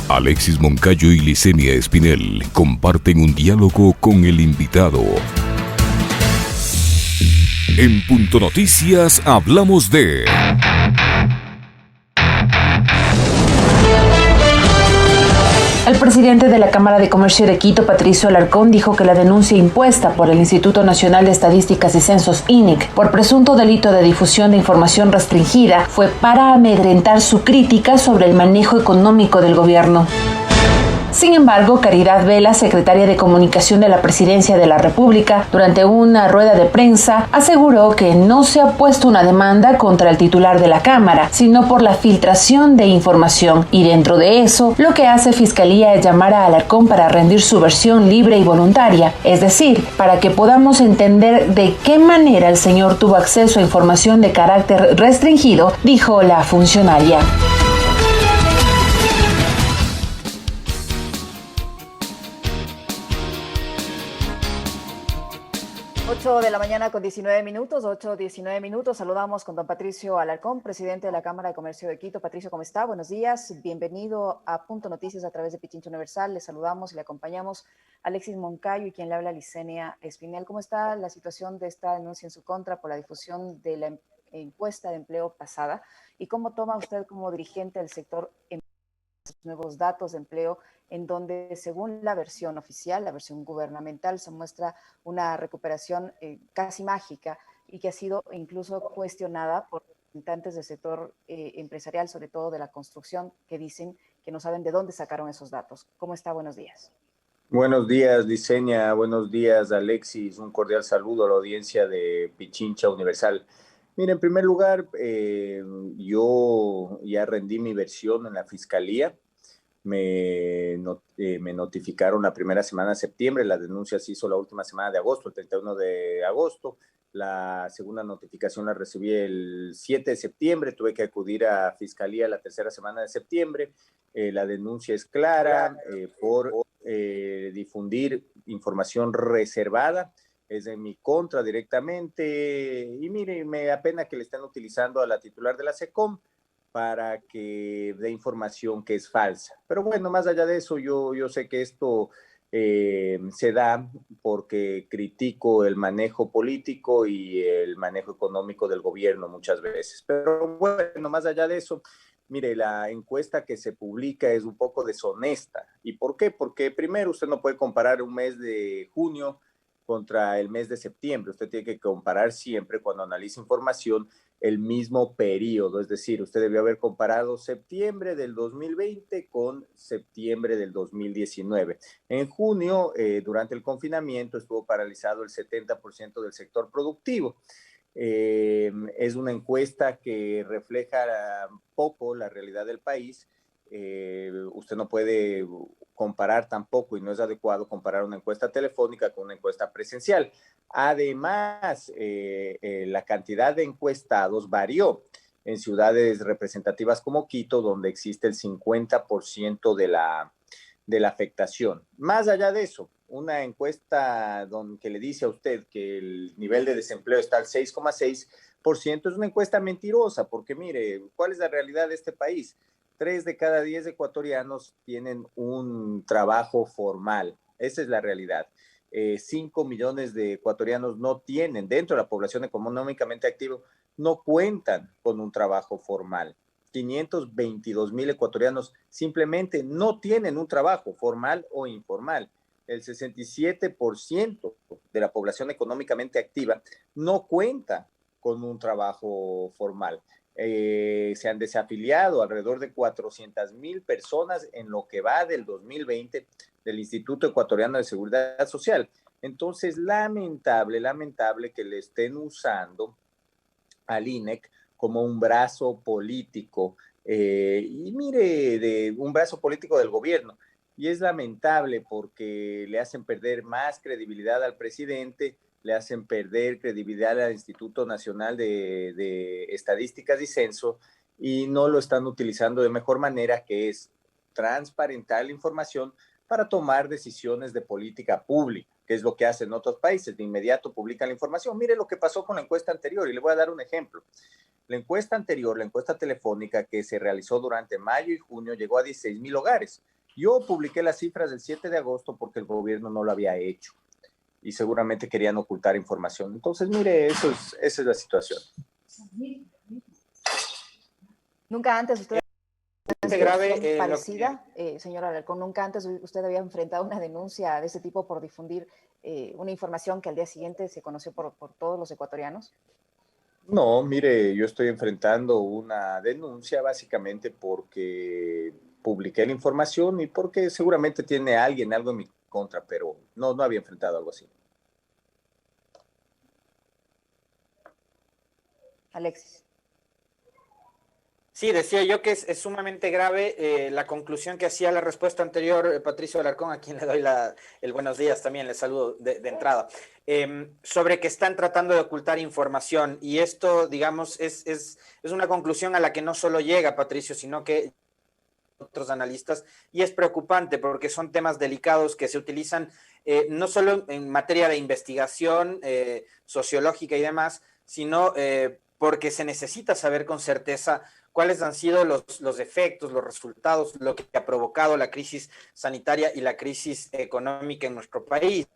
Alexis Moncayo y Licenia Espinel comparten un diálogo con el invitado. En Punto Noticias hablamos de... El presidente de la Cámara de Comercio de Quito, Patricio Alarcón, dijo que la denuncia impuesta por el Instituto Nacional de Estadísticas y Censos, INEC, por presunto delito de difusión de información restringida, fue para amedrentar su crítica sobre el manejo económico del gobierno. Sin embargo, Caridad Vela, secretaria de Comunicación de la Presidencia de la República, durante una rueda de prensa, aseguró que no se ha puesto una demanda contra el titular de la Cámara, sino por la filtración de información. Y dentro de eso, lo que hace Fiscalía es llamar a Alarcón para rendir su versión libre y voluntaria, es decir, para que podamos entender de qué manera el señor tuvo acceso a información de carácter restringido, dijo la funcionaria. 8 de la mañana con 19 minutos, 8:19 minutos. Saludamos con don Patricio Alarcón, presidente de la Cámara de Comercio de Quito. Patricio, ¿cómo está? Buenos días. Bienvenido a Punto Noticias a través de Pichincha Universal. Le saludamos y le acompañamos Alexis Moncayo y quien le habla, Licenia Espinel. ¿Cómo está la situación de esta denuncia en su contra por la difusión de la encuesta de empleo pasada? ¿Y cómo toma usted como dirigente del sector nuevos datos de empleo en donde, según la versión oficial, la versión gubernamental, se muestra una recuperación casi mágica y que ha sido incluso cuestionada por representantes del sector empresarial, sobre todo de la construcción, que dicen que no saben de dónde sacaron esos datos? ¿Cómo está? Buenos días. Buenos días, Licenia. Buenos días, Alexis. Un cordial saludo a la audiencia de Pichincha Universal. Mira, en primer lugar, yo ya rendí mi versión en la Fiscalía. Me notificaron la primera semana de septiembre, la denuncia se hizo la última semana de agosto, el 31 de agosto. La segunda notificación la recibí el 7 de septiembre, tuve que acudir a Fiscalía la tercera semana de septiembre. La denuncia es clara por difundir información reservada, es en mi contra directamente, y mire, me da pena que le estén utilizando a la titular de la SECOM para que dé información que es falsa. Pero bueno, más allá de eso, yo sé que esto se da porque critico el manejo político y el manejo económico del gobierno muchas veces. Pero bueno, más allá de eso, mire, la encuesta que se publica es un poco deshonesta. ¿Y por qué? Porque primero usted no puede comparar un mes de junio contra el mes de septiembre. Usted tiene que comparar siempre, cuando analiza información, el mismo periodo. Es decir, usted debió haber comparado septiembre del 2020 con septiembre del 2019. En junio, durante el confinamiento, estuvo paralizado el 70% del sector productivo. Es una encuesta que refleja poco la realidad del país. Usted no puede comparar tampoco, y no es adecuado comparar una encuesta telefónica con una encuesta presencial. Además, la cantidad de encuestados varió en ciudades representativas como Quito, donde existe el 50% de la afectación. Más allá de eso, una encuesta que le dice a usted que el nivel de desempleo está al 6,6%, es una encuesta mentirosa, porque mire, ¿cuál es la realidad de este país? 3 de cada 10 ecuatorianos tienen un trabajo formal. Esa es la realidad. 5 millones de ecuatorianos no tienen, dentro de la población económicamente activa, no cuentan con un trabajo formal. 522,000 ecuatorianos simplemente no tienen un trabajo formal o informal. El 67% de la población económicamente activa no cuenta con un trabajo formal. Se han desafiliado alrededor de 400,000 personas en lo que va del 2020 del Instituto Ecuatoriano de Seguridad Social. Entonces, lamentable que le estén usando al INEC como un brazo político, y mire, un brazo político del gobierno. Y es lamentable porque le hacen perder más credibilidad al presidente, le hacen perder credibilidad al Instituto Nacional de Estadísticas y Censo, y no lo están utilizando de mejor manera, que es transparentar la información para tomar decisiones de política pública, que es lo que hacen otros países. De inmediato publican la información. Mire lo que pasó con la encuesta anterior, y le voy a dar un ejemplo. La encuesta anterior, la encuesta telefónica que se realizó durante mayo y junio, llegó a 16,000 hogares. Yo publiqué las cifras del 7 de agosto porque el gobierno no lo había hecho y seguramente querían ocultar información. Entonces, mire, esa es la situación. Nunca antes usted grave parecida, señor Alarcón, nunca antes usted había enfrentado una denuncia de ese tipo por difundir una información que al día siguiente se conoció por todos los ecuatorianos. No, mire, yo estoy enfrentando una denuncia básicamente porque publiqué la información y porque seguramente tiene alguien algo en mi contra, pero no había enfrentado algo así. Alexis. Sí, decía yo que es sumamente grave la conclusión que hacía la respuesta anterior, Patricio Alarcón, a quien le doy el buenos días también, le saludo de entrada, sobre que están tratando de ocultar información. Y esto, digamos, es una conclusión a la que no solo llega Patricio, sino que otros analistas, y es preocupante porque son temas delicados que se utilizan no solo en materia de investigación sociológica y demás, sino porque se necesita saber con certeza cuáles han sido los efectos, los resultados, lo que ha provocado la crisis sanitaria y la crisis económica en nuestro país.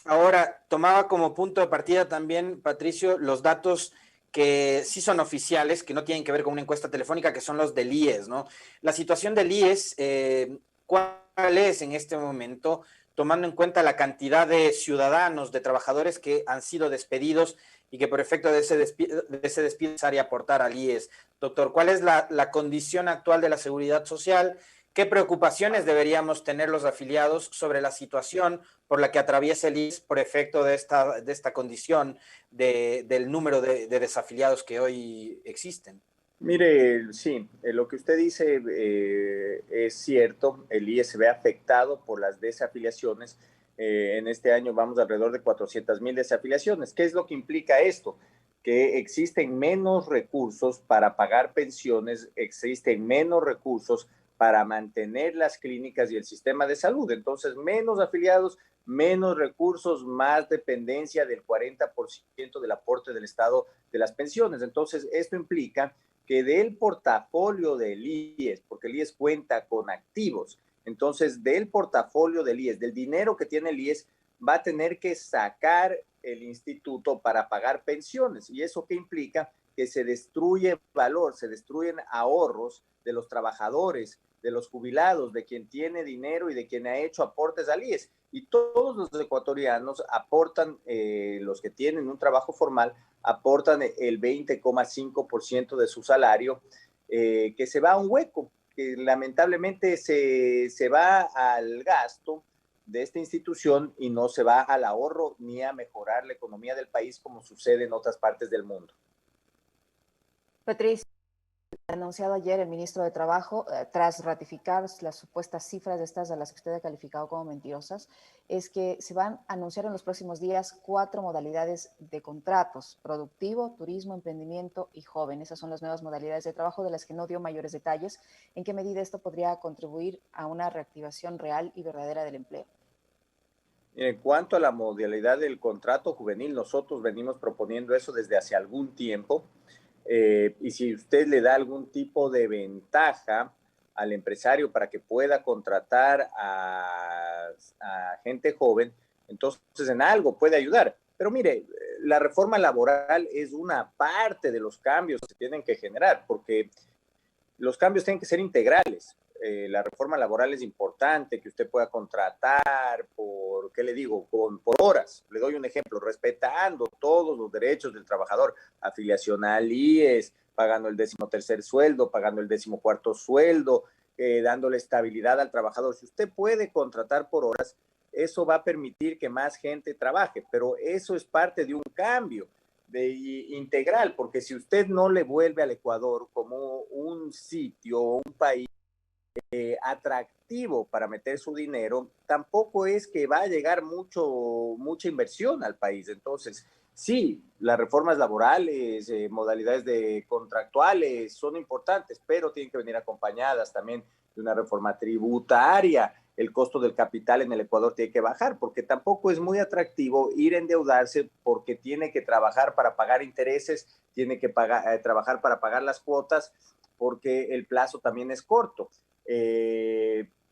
Ahora, tomaba como punto de partida también, Patricio, los datos que sí son oficiales, que no tienen que ver con una encuesta telefónica, que son los del IES, ¿no? La situación del IES, ¿cuál es en este momento, tomando en cuenta la cantidad de ciudadanos, de trabajadores que han sido despedidos y que por efecto de ese despido es necesario aportar al IES? Doctor, ¿cuál es la condición actual de la seguridad social? ¿Qué preocupaciones deberíamos tener los afiliados sobre la situación por la que atraviesa el IES por efecto de esta condición del número de desafiliados que hoy existen? Mire, sí, lo que usted dice es cierto, el IES se ve afectado por las desafiliaciones. En este año vamos alrededor de 400,000 desafiliaciones. ¿Qué es lo que implica esto? Que existen menos recursos para pagar pensiones, existen menos recursos para mantener las clínicas y el sistema de salud. Entonces, menos afiliados, menos recursos, más dependencia del 40% del aporte del Estado de las pensiones. Entonces, esto implica que del portafolio del IES, porque el IES cuenta con activos, entonces del portafolio del IES, del dinero que tiene el IES, va a tener que sacar el instituto para pagar pensiones. ¿Y eso qué implica? Que se destruye valor, se destruyen ahorros de los trabajadores, de los jubilados, de quien tiene dinero y de quien ha hecho aportes al IES. Y todos los ecuatorianos aportan, los que tienen un trabajo formal, aportan el 20,5% de su salario, que se va a un hueco, que lamentablemente se va al gasto de esta institución y no se va al ahorro ni a mejorar la economía del país como sucede en otras partes del mundo. Patricia, anunciado ayer el ministro de Trabajo, tras ratificar las supuestas cifras de estas a las que usted ha calificado como mentirosas, es que se van a anunciar en los próximos días 4 modalidades de contratos: productivo, turismo, emprendimiento y joven. Esas son las nuevas modalidades de trabajo de las que no dio mayores detalles. ¿En qué medida esto podría contribuir a una reactivación real y verdadera del empleo? En cuanto a la modalidad del contrato juvenil, nosotros venimos proponiendo eso desde hace algún tiempo. Y si usted le da algún tipo de ventaja al empresario para que pueda contratar a gente joven, entonces en algo puede ayudar. Pero mire, la reforma laboral es una parte de los cambios que se tienen que generar, porque los cambios tienen que ser integrales. La reforma laboral es importante, que usted pueda contratar por, ¿qué le digo?, por horas. Le doy un ejemplo, respetando todos los derechos del trabajador, afiliación al IES, pagando el 13º sueldo, pagando el 14º sueldo, dándole estabilidad al trabajador. Si usted puede contratar por horas, eso va a permitir que más gente trabaje, pero eso es parte de un cambio integral, porque si usted no le vuelve al Ecuador como un sitio, un país atractivo para meter su dinero, tampoco es que va a llegar mucha inversión al país. Entonces, sí, las reformas laborales, modalidades contractuales son importantes, pero tienen que venir acompañadas también de una reforma tributaria. El costo del capital en el Ecuador tiene que bajar, porque tampoco es muy atractivo ir a endeudarse, porque tiene que trabajar para pagar intereses, tiene que trabajar para pagar las cuotas, porque el plazo también es corto.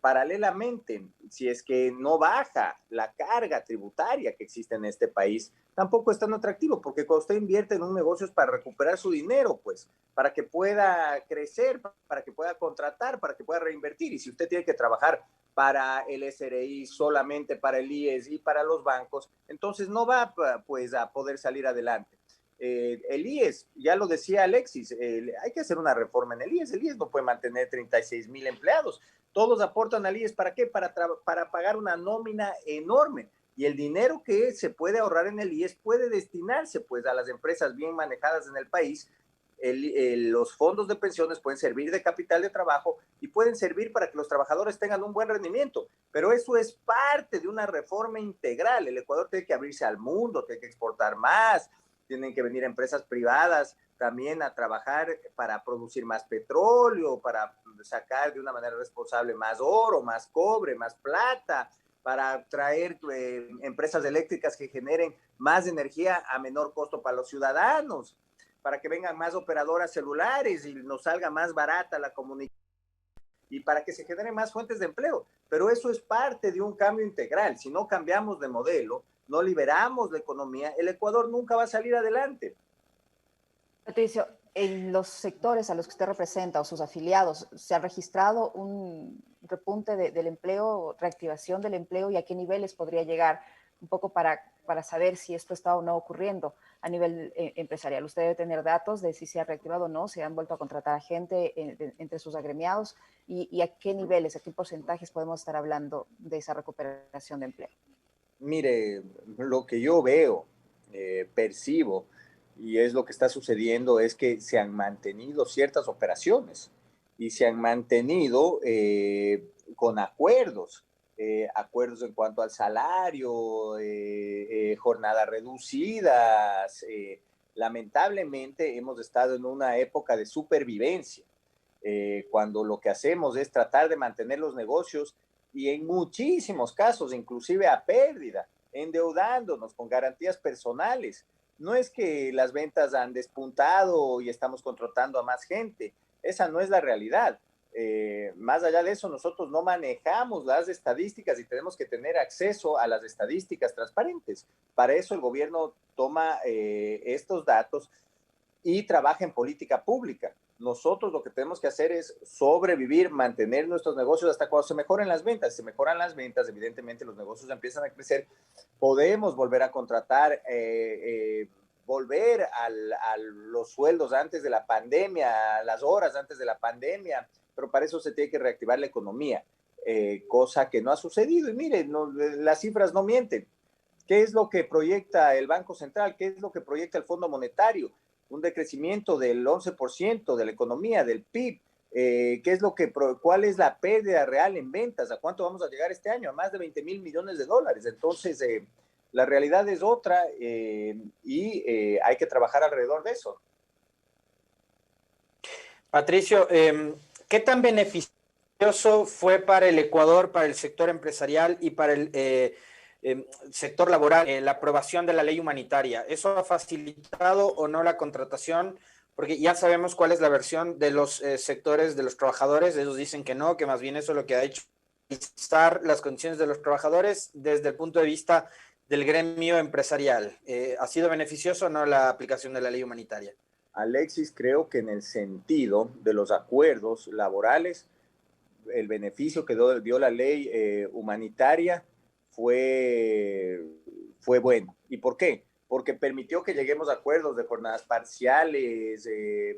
paralelamente, si es que no baja la carga tributaria que existe en este país, tampoco es tan atractivo, porque cuando usted invierte en un negocio es para recuperar su dinero, pues, para que pueda crecer, para que pueda contratar, para que pueda reinvertir. Y si usted tiene que trabajar para el SRI, solamente para el IES y para los bancos, entonces no va pues a poder salir adelante. El IES, ya lo decía Alexis, hay que hacer una reforma en el IES. El IES no puede mantener 36,000 empleados. Todos aportan al IES, ¿para qué? Para pagar una nómina enorme. Y el dinero que se puede ahorrar en el IES puede destinarse pues a las empresas bien manejadas en el país. Los fondos de pensiones pueden servir de capital de trabajo y pueden servir para que los trabajadores tengan un buen rendimiento, pero eso es parte de una reforma integral. El Ecuador tiene que abrirse al mundo, tiene que exportar más, tienen que venir empresas privadas también a trabajar para producir más petróleo, para sacar de una manera responsable más oro, más cobre, más plata, para traer empresas eléctricas que generen más energía a menor costo para los ciudadanos, para que vengan más operadoras celulares y nos salga más barata la comunicación y para que se generen más fuentes de empleo. Pero eso es parte de un cambio integral. Si no cambiamos de modelo, no liberamos la economía, el Ecuador nunca va a salir adelante. Patricio, en los sectores a los que usted representa o sus afiliados, ¿se ha registrado un repunte del empleo, reactivación del empleo y a qué niveles podría llegar? Un poco para saber si esto está o no ocurriendo a nivel empresarial. Usted debe tener datos de si se ha reactivado o no, si han vuelto a contratar a gente entre sus agremiados y a qué niveles, a qué porcentajes podemos estar hablando de esa recuperación de empleo. Mire, lo que yo veo, percibo, y es lo que está sucediendo, es que se han mantenido ciertas operaciones y se han mantenido con acuerdos. Acuerdos en cuanto al salario, jornadas reducidas. Lamentablemente hemos estado en una época de supervivencia, cuando lo que hacemos es tratar de mantener los negocios y en muchísimos casos, inclusive a pérdida, endeudándonos con garantías personales. No es que las ventas han despuntado y estamos contratando a más gente, esa no es la realidad. Más allá de eso, nosotros no manejamos las estadísticas y tenemos que tener acceso a las estadísticas transparentes. Para eso el gobierno toma estos datos y trabaja en política pública. Nosotros lo que tenemos que hacer es sobrevivir, mantener nuestros negocios hasta cuando se mejoren las ventas. Si mejoran las ventas, evidentemente los negocios empiezan a crecer, podemos volver a contratar, volver a los sueldos antes de la pandemia, a las horas antes de la pandemia, pero para eso se tiene que reactivar la economía, cosa que no ha sucedido. Y miren, no, las cifras no mienten. ¿Qué es lo que proyecta el Banco Central? ¿Qué es lo que proyecta el Fondo Monetario? Un decrecimiento del 11% de la economía, del PIB. ¿Cuál es la pérdida real en ventas? ¿A cuánto vamos a llegar este año? A más de 20 mil millones de dólares. Entonces, la realidad es otra y hay que trabajar alrededor de eso. Patricio, ¿qué tan beneficioso fue para el Ecuador, para el sector empresarial y para el sector laboral la aprobación de la ley humanitaria? ¿Eso ha facilitado o no la contratación? Porque ya sabemos cuál es la versión de los sectores de los trabajadores. Ellos dicen que no, que más bien eso lo que ha hecho es estar las condiciones de los trabajadores desde el punto de vista del gremio empresarial. ¿Ha sido beneficioso o no la aplicación de la ley humanitaria? Alexis, creo que en el sentido de los acuerdos laborales, el beneficio que dio la ley humanitaria fue bueno. ¿Y por qué? Porque permitió que lleguemos a acuerdos de jornadas parciales,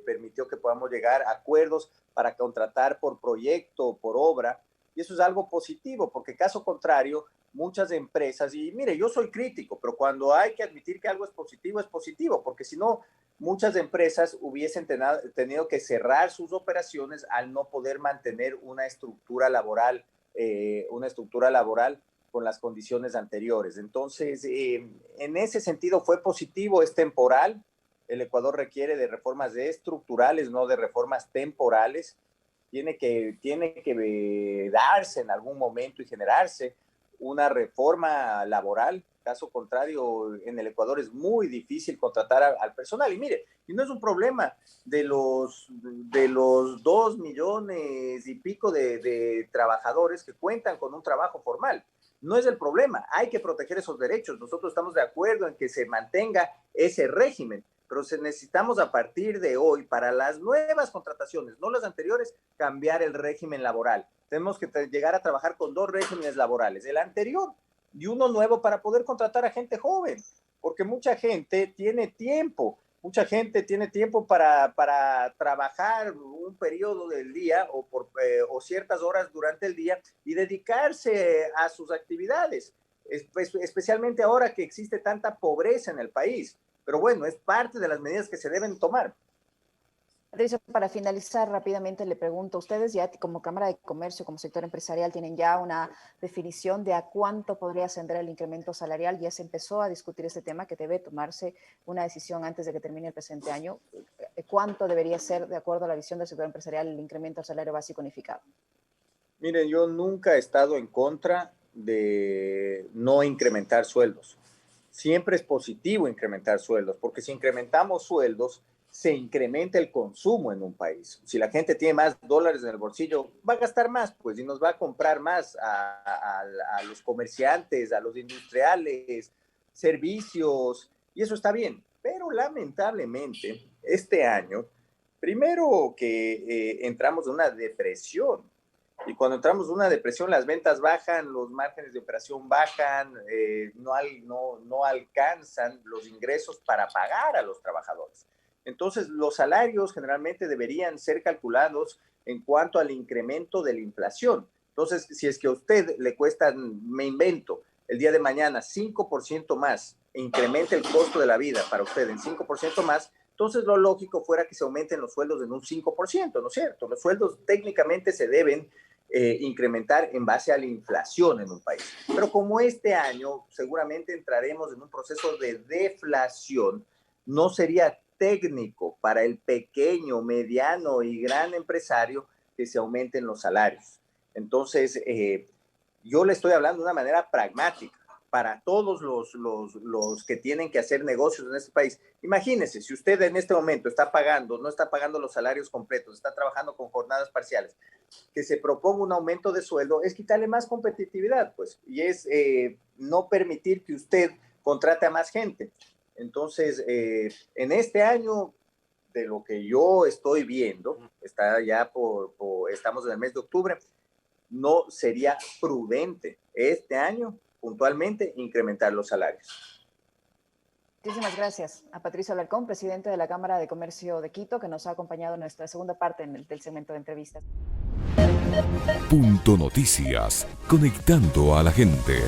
permitió que podamos llegar a acuerdos para contratar por proyecto, por obra, y eso es algo positivo, porque caso contrario, muchas empresas, y mire, yo soy crítico, pero cuando hay que admitir que algo es positivo, porque si no, muchas empresas hubiesen tenido que cerrar sus operaciones al no poder mantener una estructura laboral con las condiciones anteriores. Entonces, en ese sentido fue positivo, es temporal. El Ecuador requiere de reformas estructurales, no de reformas temporales. Tiene que darse en algún momento y generarse una reforma laboral Caso contrario, en el Ecuador es muy difícil contratar al personal. Y mire, y no es un problema de los 2 millones y pico de trabajadores que cuentan con un trabajo formal. No es el problema, hay que proteger esos derechos. Nosotros estamos de acuerdo en que se mantenga ese régimen, pero necesitamos a partir de hoy, para las nuevas contrataciones, no las anteriores, cambiar el régimen laboral. Tenemos que llegar a trabajar con 2 regímenes laborales, el anterior y uno nuevo, para poder contratar a gente joven, porque mucha gente tiene tiempo para trabajar un periodo del día o ciertas horas durante el día y dedicarse a sus actividades, especialmente ahora que existe tanta pobreza en el país. Pero bueno, es parte de las medidas que se deben tomar. Patricio, para finalizar rápidamente le pregunto, ustedes ya como Cámara de Comercio, como sector empresarial, ¿tienen ya una definición de a cuánto podría ascender el incremento salarial? Ya se empezó a discutir este tema, que debe tomarse una decisión antes de que termine el presente año. ¿Cuánto debería ser, de acuerdo a la visión del sector empresarial, el incremento al salario básico unificado? Miren, yo nunca he estado en contra de no incrementar sueldos. Siempre es positivo incrementar sueldos, porque si incrementamos sueldos, se incrementa el consumo en un país. Si la gente tiene más dólares en el bolsillo, va a gastar más, pues, y nos va a comprar más a los comerciantes, a los industriales, servicios, y eso está bien. Pero lamentablemente, este año, primero que entramos en una depresión, y cuando entramos en una depresión, las ventas bajan, los márgenes de operación bajan, no alcanzan los ingresos para pagar a los trabajadores. Entonces, los salarios generalmente deberían ser calculados en cuanto al incremento de la inflación. Entonces, si es que a usted le cuesta, me invento, el día de mañana 5% más, e incrementa el costo de la vida para usted en 5% más, entonces lo lógico fuera que se aumenten los sueldos en un 5%, ¿no es cierto? Los sueldos técnicamente se deben incrementar en base a la inflación en un país. Pero como este año seguramente entraremos en un proceso de deflación, no sería técnico para el pequeño, mediano y gran empresario que se aumenten los salarios. Entonces, yo le estoy hablando de una manera pragmática para todos los que tienen que hacer negocios en este país. Imagínese, si usted en este momento no está pagando los salarios completos, está trabajando con jornadas parciales, que se proponga un aumento de sueldo, es quitarle más competitividad, pues, y es no permitir que usted contrate a más gente. Entonces, en este año, de lo que yo estoy viendo, estamos en el mes de octubre, no sería prudente este año puntualmente incrementar los salarios. Muchísimas gracias a Patricio Alarcón, presidente de la Cámara de Comercio de Quito, que nos ha acompañado en nuestra segunda parte del segmento de entrevistas. Punto Noticias, conectando a la gente.